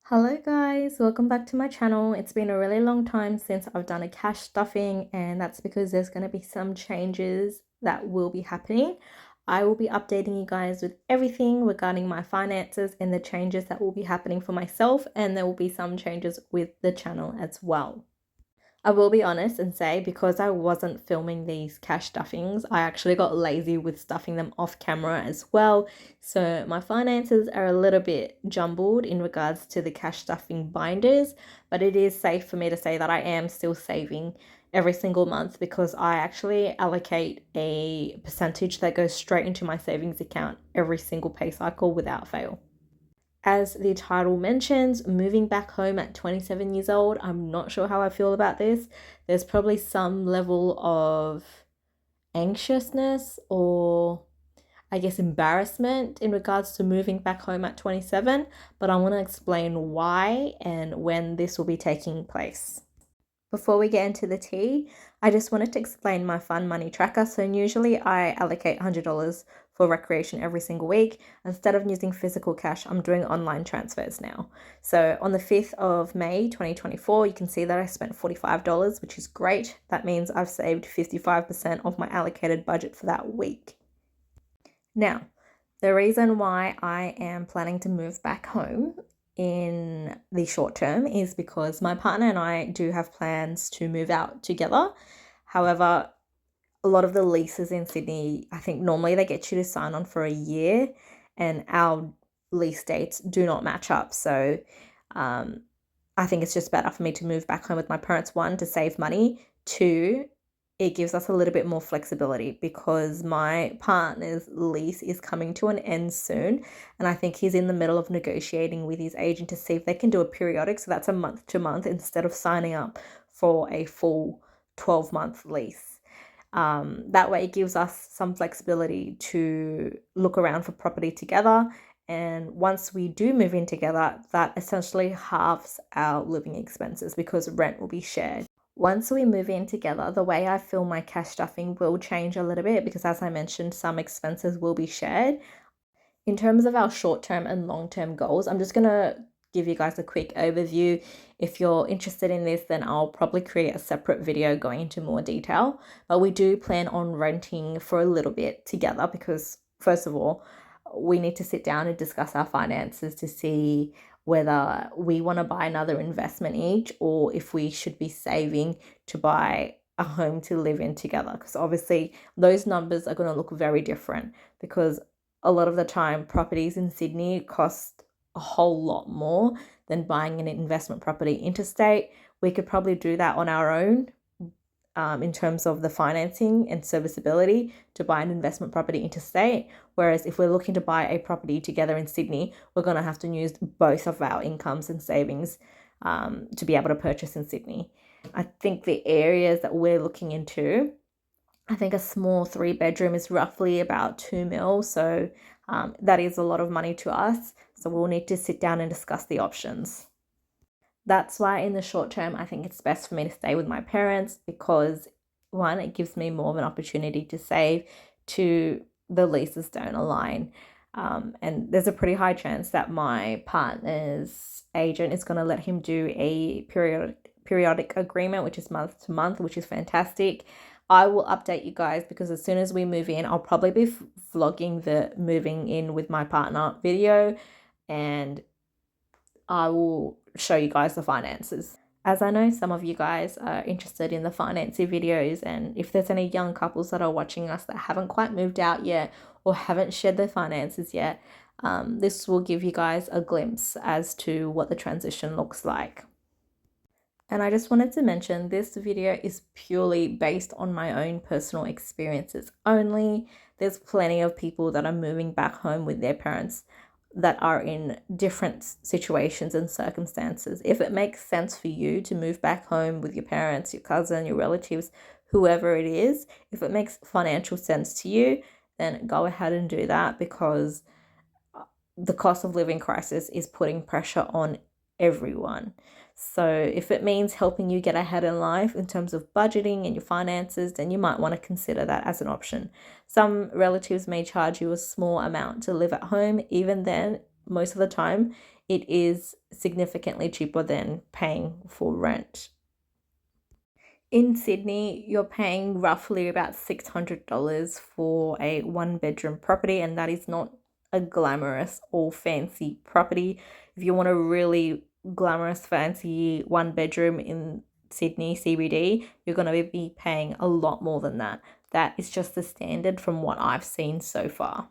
Hello guys, welcome back to my channel. It's been a really long time since I've done a cash stuffing, and that's because there's going to be some changes that will be happening. I will be updating you guys with everything regarding my finances and the changes that will be happening for myself, and there will be some changes with the channel as well. I will be honest and say, because I wasn't filming these cash stuffings, I actually got lazy with stuffing them off camera as well. So my finances are a little bit jumbled in regards to the cash stuffing binders, but it is safe for me to say that I am still saving every single month because I actually allocate a percentage that goes straight into my savings account every single pay cycle without fail. As the title mentions, moving back home at 27 years old, I'm not sure how I feel about this. There's probably some level of anxiousness or I guess embarrassment in regards to moving back home at 27, but I want to explain why and when this will be taking place. Before we get into the tea, I just wanted to explain my fun money tracker. So usually I allocate $100 for recreation every single week. Instead of using physical cash, I'm doing online transfers now. So on the 5th of May 2024, you can see that I spent $45, which is great. That means I've saved 55% of my allocated budget for that week. Now, the reason why I am planning to move back home in the short term is because my partner and I do have plans to move out together. However, a lot of the leases in Sydney, I think normally they get you to sign on for a year, and our lease dates do not match up. So I think it's just better for me to move back home with my parents, one, to save money, two, it gives us a little bit more flexibility because my partner's lease is coming to an end soon, and I think he's in the middle of negotiating with his agent to see if they can do a periodic, so that's a month to month instead of signing up for a full 12-month lease. That way it gives us some flexibility to look around for property together, and once we do move in together, that essentially halves our living expenses because rent will be shared. Once we move in together, the way I feel my cash stuffing will change a little bit because, as I mentioned, some expenses will be shared. In terms of our short term and long term goals, I'm just going to give you guys a quick overview. If you're interested in this, then I'll probably create a separate video going into more detail. But we do plan on renting for a little bit together because, first of all, we need to sit down and discuss our finances to see whether we want to buy another investment each or if we should be saving to buy a home to live in together, because obviously those numbers are going to look very different because a lot of the time properties in Sydney cost a whole lot more than buying an investment property interstate. We could probably do that on our own in terms of the financing and serviceability to buy an investment property interstate. Whereas if we're looking to buy a property together in Sydney, we're going to have to use both of our incomes and savings to be able to purchase in Sydney. I think the areas that we're looking into, I think a small 3-bedroom is roughly about 2 mil. So that is a lot of money to us. So we'll need to sit down and discuss the options. That's why in the short term, I think it's best for me to stay with my parents because, one, it gives me more of an opportunity to save, two, the leases don't align. And there's a pretty high chance that my partner's agent is going to let him do a periodic agreement, which is month to month, which is fantastic. I will update you guys because as soon as we move in, I'll probably be vlogging the moving in with my partner video, and I will show you guys the finances. As I know some of you guys are interested in the financing videos, and if there's any young couples that are watching us that haven't quite moved out yet or haven't shared their finances yet, this will give you guys a glimpse as to what the transition looks like. And I just wanted to mention this video is purely based on my own personal experiences only. There's plenty of people that are moving back home with their parents that are in different situations and circumstances. If it makes sense for you to move back home with your parents, your cousin, your relatives, whoever it is, if it makes financial sense to you, then go ahead and do that because the cost of living crisis is putting pressure on everyone. So if it means helping you get ahead in life in terms of budgeting and your finances, then you might want to consider that as an option. Some relatives may charge you a small amount to live at home. Even then, most of the time, it is significantly cheaper than paying for rent. In Sydney, you're paying roughly about $600 for a 1-bedroom property, and that is not a glamorous or fancy property. If you want a really glamorous, fancy 1-bedroom in Sydney CBD, you're going to be paying a lot more than that. That is just the standard from what I've seen so far.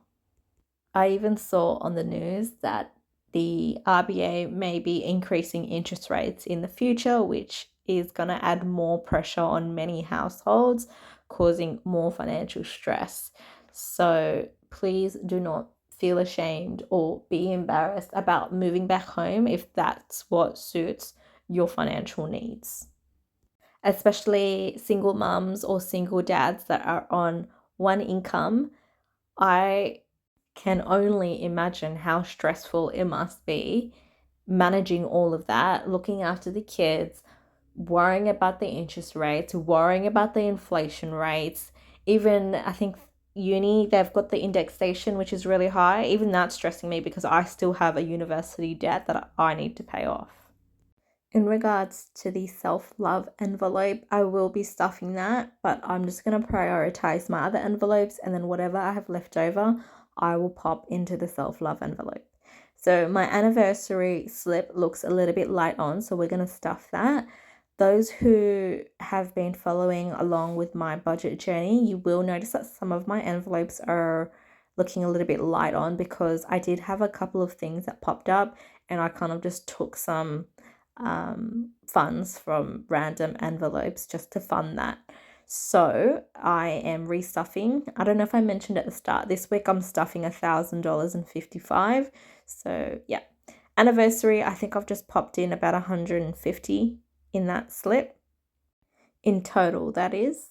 I even saw on the news that the RBA may be increasing interest rates in the future, which is going to add more pressure on many households, causing more financial stress. So please do not feel ashamed or be embarrassed about moving back home if that's what suits your financial needs. Especially single mums or single dads that are on one income, I can only imagine how stressful it must be managing all of that, looking after the kids, worrying about the interest rates, worrying about the inflation rates. Even I think uni, they've got the indexation, which is really high. Even that's stressing me because I still have a university debt that I need to pay off. In regards to the self-love envelope, I will be stuffing that, but I'm just going to prioritize my other envelopes, and then whatever I have left over, I will pop into the self-love envelope. So my anniversary slip looks a little bit light on, so we're going to stuff that. Those who have been following along with my budget journey, you will notice that some of my envelopes are looking a little bit light on because I did have a couple of things that popped up, and I kind of just took some funds from random envelopes just to fund that. So I am restuffing. I don't know if I mentioned at the start, this week I'm stuffing $1,000.55. So yeah, anniversary, I think I've just popped in about 150 in that slip in total, that is.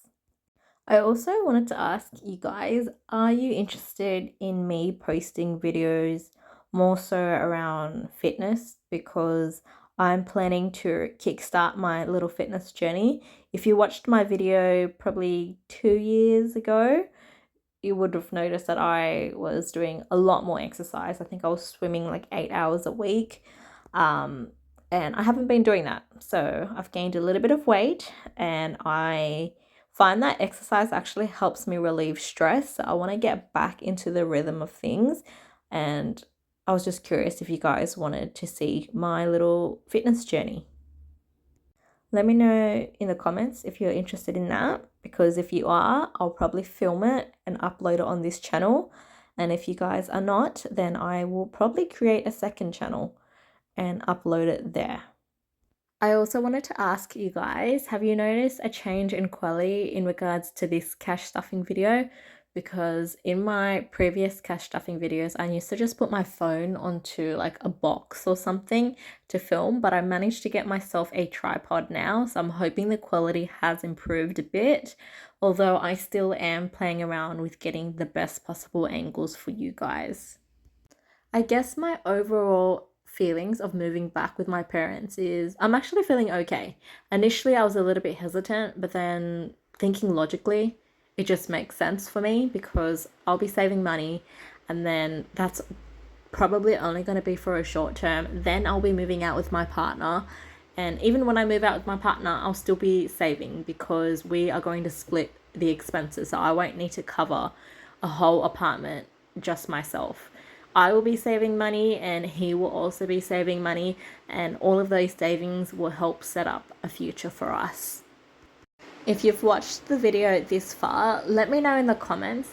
I also wanted to ask you guys, are you interested in me posting videos more so around fitness? Because I'm planning to kickstart my little fitness journey. If you watched my video probably 2 years ago, you would have noticed that I was doing a lot more exercise. I think I was swimming like 8 hours a week. And I haven't been doing that. So I've gained a little bit of weight, and I find that exercise actually helps me relieve stress. So I want to get back into the rhythm of things, and I was just curious if you guys wanted to see my little fitness journey. Let me know in the comments if you're interested in that, because if you are, I'll probably film it and upload it on this channel. And if you guys are not, then I will probably create a second channel and upload it there. I also wanted to ask you guys, have you noticed a change in quality in regards to this cash stuffing video? Because in my previous cash stuffing videos, I used to just put my phone onto like a box or something to film, but I managed to get myself a tripod now, so I'm hoping the quality has improved a bit, although I still am playing around with getting the best possible angles for you guys. I guess my overall feelings of moving back with my parents is I'm actually feeling okay. Initially, I was a little bit hesitant, but then thinking logically, it just makes sense for me because I'll be saving money, and then that's probably only going to be for a short term. Then I'll be moving out with my partner, and even when I move out with my partner, I'll still be saving because we are going to split the expenses, so I won't need to cover a whole apartment just myself. I will be saving money, and he will also be saving money, and all of those savings will help set up a future for us. If you've watched the video this far, let me know in the comments,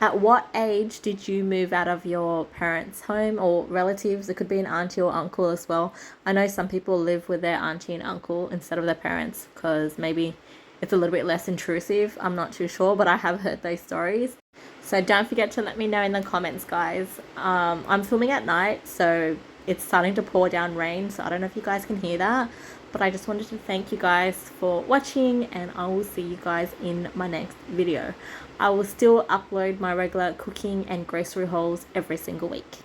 at what age did you move out of your parents' home or relatives? It could be an auntie or uncle as well. I know some people live with their auntie and uncle instead of their parents because maybe it's a little bit less intrusive. I'm not too sure, but I have heard those stories. So don't forget to let me know in the comments, guys. I'm filming at night, so it's starting to pour down rain, so I don't know if you guys can hear that. But I just wanted to thank you guys for watching, and I will see you guys in my next video. I will still upload my regular cooking and grocery hauls every single week.